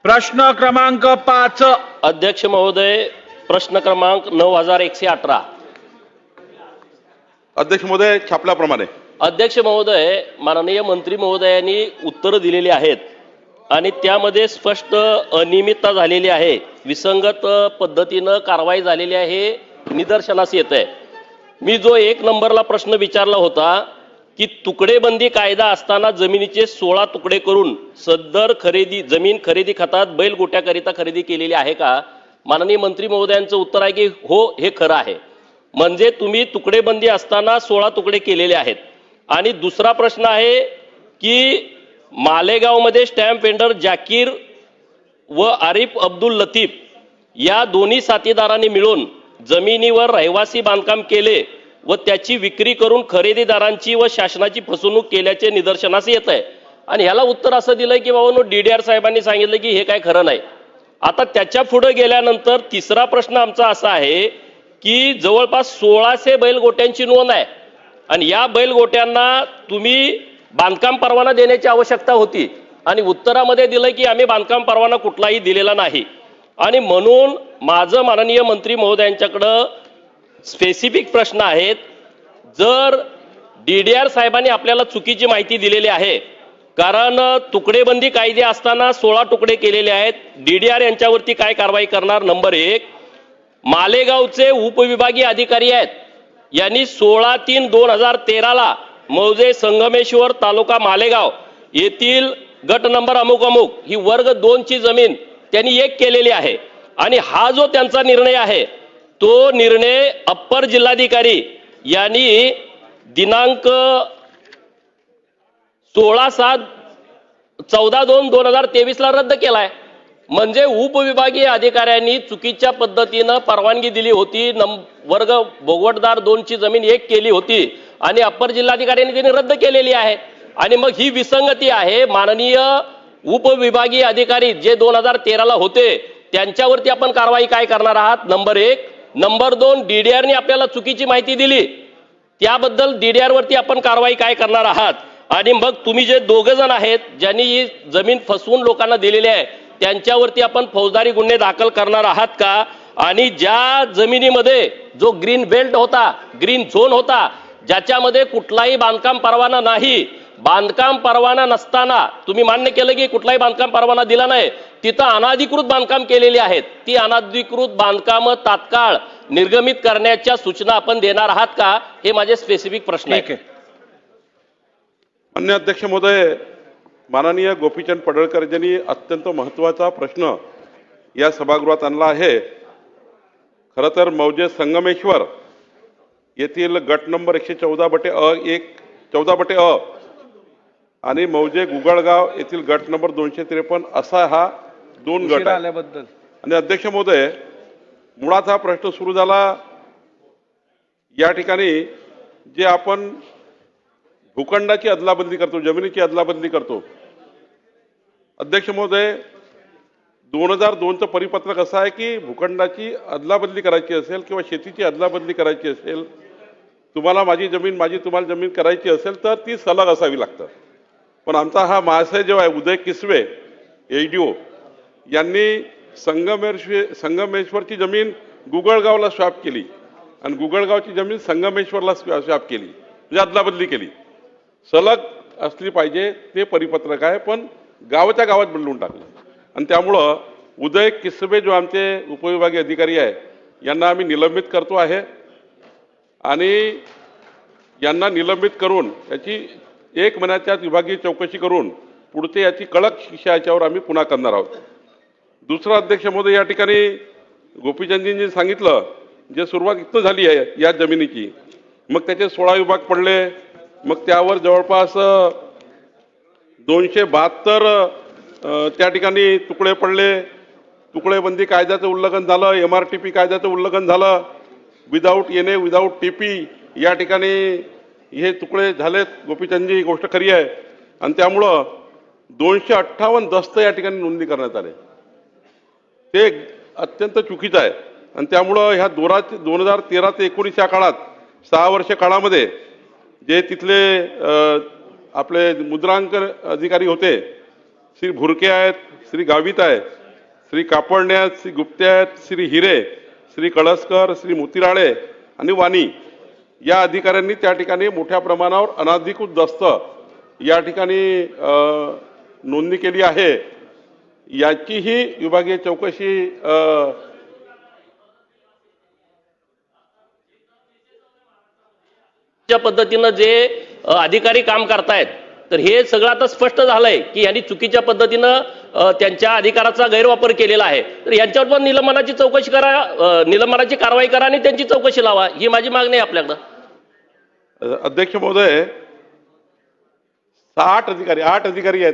प्रश्न क्रमांक 5। अध्यक्ष महोदय, प्रश्न क्रमांक 9118। अध्यक्ष महोदय, छापल्याप्रमाणे अध्यक्ष महोदय, माननीय मंत्री महोदयांनी उत्तर दिलेली आहेत आणि त्यामध्ये स्पष्ट अनियमितता झालेली आहे, विसंगत पद्धतीने कारवाई झालेली आहे, निदर्शनास येत आहे। मी जो 1 नंबरला प्रश्न विचारला होता की तुकडेबंदी कायदा असताना जमिनीचे 16 तुकडे करून सदर जमीन खरेदी खात्यात बैलगोट्याकरिता खरेदी केलेली आहे का? माननीय मंत्री महोदयांचं उत्तर आहे की हो, हे खरं आहे। म्हणजे तुम्ही तुकडेबंदी असताना 16 तुकडे केलेले आहेत। आणि दुसरा प्रश्न आहे की मालेगावमध्ये स्टॅम्प वेंडर जाकीर व आरिफ अब्दुल लतीफ या दोन्ही साथीदारांनी मिळून जमिनीवर रहिवासी बांधकाम केले व त्याची विक्री करून खरेदीदारांची व शासनाची फसवणूक केल्याचे निदर्शनास येत आहे। आणि ह्याला उत्तर असं दिलंय की बाबा DDR साहेबांनी सांगितलं की हे काय खरं नाही। आता त्याच्या पुढे गेल्यानंतर तिसरा प्रश्न आमचा असा आहे की जवळपास 1600 बैलगोट्यांची नोंद आहे आणि या बैलगोट्यांना तुम्ही बांधकाम परवाना देण्याची आवश्यकता होती आणि उत्तरामध्ये दिलं की आम्ही बांधकाम परवाना कुठलाही दिलेला नाही। आणि म्हणून माझं माननीय मंत्री महोदयांच्याकडे स्पेसिफिक प्रश्न आहेत। जर DDR साहेबांनी आपल्याला चुकीची माहिती दिलेली आहे, कारण तुकडेबंदी कायदे असताना 16 तुकडे केलेले आहेत, DDR यांच्यावरती काय कारवाई करणार? नंबर 1, मालेगावचे उपविभागीय अधिकारी आहेत, यांनी 16/3/2013 ला मौजे संगमेश्वर तालुका मालेगाव येथील गट नंबर अमुक अमुक ही वर्ग 2 ची जमीन त्यांनी 1 केलेली आहे। आणि हा जो त्यांचा निर्णय आहे तो निर्णय अप्पर जिल्हाधिकारी यांनी दिनांक 14/2/2023 ला रद्द केलाय। म्हणजे उपविभागीय अधिकाऱ्यांनी चुकीच्या पद्धतीने परवानगी दिली होती, वर्ग भोगवटदार 2 ची जमीन 1 केली होती आणि अप्पर जिल्हाधिकाऱ्यांनी त्यांनी रद्द केलेली आहे। आणि मग ही विसंगती आहे। माननीय उपविभागीय अधिकारी जे 2013 ला होते त्यांच्यावरती आपण कारवाई काय करणार आहात? नंबर 1। नंबर 2, DDR ने आपल्याला चुकीची माहिती दिली त्याबद्दल DDR वरती आपण कारवाई काय करणार आहात? आणि मग तुम्ही जे 2 जण आहेत ज्यांनी ही जमीन फसवून लोकांना दिलेली आहे त्यांच्यावरती आपण फौजदारी गुन्हे दाखल करणार आहात का? आणि ज्या जमिनीमध्ये जो ग्रीन बेल्ट होता, ग्रीन झोन होता, ज्याच्यामध्ये कुठलाही बांधकाम परवाना नाही, बांधकाम परवाना नसताना तुम्ही मान्य केलं की कुठलाही बांधकाम परवाना दिला नाही, तिथं अनाधिकृत बांधकाम केलेली आहेत, ती अनाधिकृत बांधकाम तात्काळ निर्गमित करण्याच्या सूचना आपण देणार आहात का? हे माझे स्पेसिफिक प्रश्न आहेत। माननीय अध्यक्ष महोदय, माननीय गोपीचंद पडळकर यांनी अत्यंत महत्त्वाचा प्रश्न या सभागृहात आणला आहे। खरं तर मौजे संगमेश्वर येथील गट नंबर 114/अ आणि मौजे गुगळगाव येथील गट नंबर 253 असा हा 2 गट आल्याबद्दल। आणि अध्यक्ष महोदय, मुळात हा प्रश्न सुरू झाला या ठिकाणी जे आपण भूखंडाची अदलाबदली करतो, जमिनीची अदलाबदली करतो। अध्यक्ष महोदय, 2002चं परिपत्रक असं आहे की भूखंडाची अदलाबदली करायची असेल किंवा शेतीची अदलाबदली करायची असेल, तुम्हाला माझी जमीन, माझी तुम्हाला जमीन करायची असेल तर ती सलग असावी लागतं। पण आमचा हा महाशय जो आहे उदय किसवे ADO यांनी संगमेश्वरची जमीन गुगळगावला स्वॅप केली आणि गुगळगावची जमीन संगमेश्वरला स्वॅप केली, म्हणजे अदलाबदली केली। सलग असली पाहिजे ते परिपत्रक आहे, पण गावाच्या गावात बदलून टाकलं। आणि त्यामुळं उदय किसवे जो आमचे उपविभागीय अधिकारी आहे यांना आम्ही निलंबित करतो आहे आणि यांना निलंबित करून याची 1 महिन्याच्या विभागीय चौकशी करून पुढचे याची कडक शिक्षा याच्यावर आम्ही पुन्हा करणार आहोत। दुसरा अध्यक्ष महोदय, या ठिकाणी गोपीचंदजींनी सांगितलं जे सुरुवात इथं झाली आहे या जमिनीची, मग त्याचे 16 विभाग पडले, मग त्यावर जवळपास 272 त्या ठिकाणी तुकडे पडले, तुकडेबंदी कायद्याचं उल्लंघन झालं, MRTP कायद्याचं उल्लंघन झालं, विदाऊट NA विदाऊट TP या ठिकाणी हे तुकडे झालेत। गोपीचंदजी, गोष्ट खरी आहे। आणि त्यामुळं 258 दस्त या ठिकाणी नोंदणी करण्यात आले, ते अत्यंत चुकीचं आहे। आणि त्यामुळं ह्या 2013 ते 19 या काळात 6 वर्ष काळामध्ये जे तिथले आपले मुद्रांकन अधिकारी होते श्री भुरके आहेत, श्री गावित आहे, श्री कापडणे आहेत, श्री गुप्ते आहेत, श्री हिरे, श्री कळसकर, श्री मोतीराळे आणि वाणी या अधिकाऱ्यांनी त्या ठिकाणी मोठ्या प्रमाणावर अनधिकृत दस्त या ठिकाणी नोंदणी केली आहे. याचीही विभागीय चौकशी ज्या पद्धतीनं जे अधिकारी काम करतायत तर हे सगळं आता स्पष्ट झालंय की यांनी चुकीच्या पद्धतीनं त्यांच्या अधिकाराचा गैरवापर केलेला आहे. तर यांच्यावर पण निलंबनाची चौकशी करा, निलंबनाची कारवाई करा आणि त्यांची चौकशी लावा, ही माझी मागणी आहे आपल्याकडं. अध्यक्ष महोदय, 8 अधिकारी आहेत.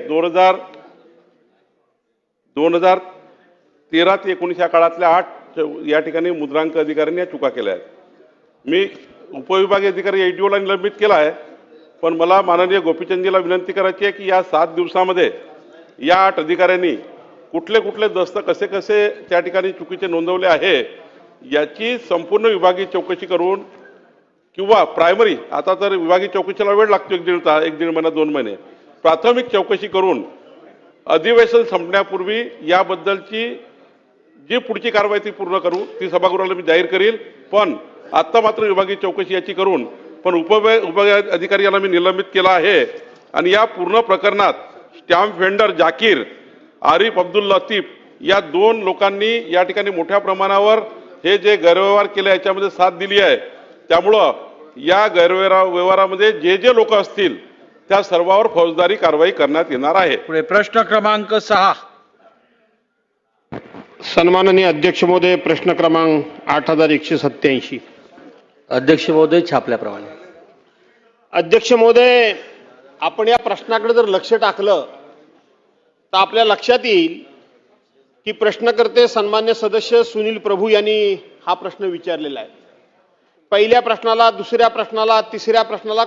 2013 ते 19 या काळातल्या 8 या ठिकाणी मुद्रांक अधिकाऱ्यांनी या चुका केल्या आहेत. मी उपविभागीय अधिकारी एडीओला निलंबित केला आहे, पण मला माननीय गोपीचंदजीला विनंती करायची आहे की या 7 दिवसामध्ये या 8 अधिकाऱ्यांनी कुठले कुठले दस्त कसे कसे त्या ठिकाणी चुकीचे नोंदवले आहे याची संपूर्ण विभागीय चौकशी करून किंवा प्रायमरी, आता तर विभागीय चौकशीला वेळ लागतो, 1.5 महिना 2 महिने, प्राथमिक चौकशी करून अधिवेशन संपण्यापूर्वी याबद्दलची जी पुढची कारवाई ती पूर्ण करू, ती सभागृहाला मी जाहीर करील. पण आता मात्र विभागीय चौकशी याची करून पण उपविभागीय अधिकारी यांना मी निलंबित केला आहे. आणि या पूर्ण प्रकरणात स्टॅम्प व्हेंडर जाकीर, आरिफ अब्दुल लतीफ या 2 लोकांनी या ठिकाणी मोठ्या प्रमाणावर हे जे गैरव्यवहार केले याच्यामध्ये साथ दिली आहे. त्यामुळं या गैरव्यवहारामध्ये जे जे लोक असतील त्या सर्वांवर फौजदारी कारवाई करण्यात येणार आहे. पुढे प्रश्न क्रमांक 6. सन्माननीय अध्यक्ष महोदय, प्रश्न क्रमांक 8187. अध्यक्ष महोदय, छापल्याप्रमाणे. अध्यक्ष महोदय, आपण या प्रश्नाकडे जर लक्ष टाकलं तर आपल्या लक्षात येईल की प्रश्नकर्ते सन्मान्य सदस्य सुनील प्रभू यांनी हा प्रश्न विचारलेला आहे. पहिल्या प्रश्नाला, दुसऱ्या प्रश्नाला, तिसऱ्या प्रश्नाला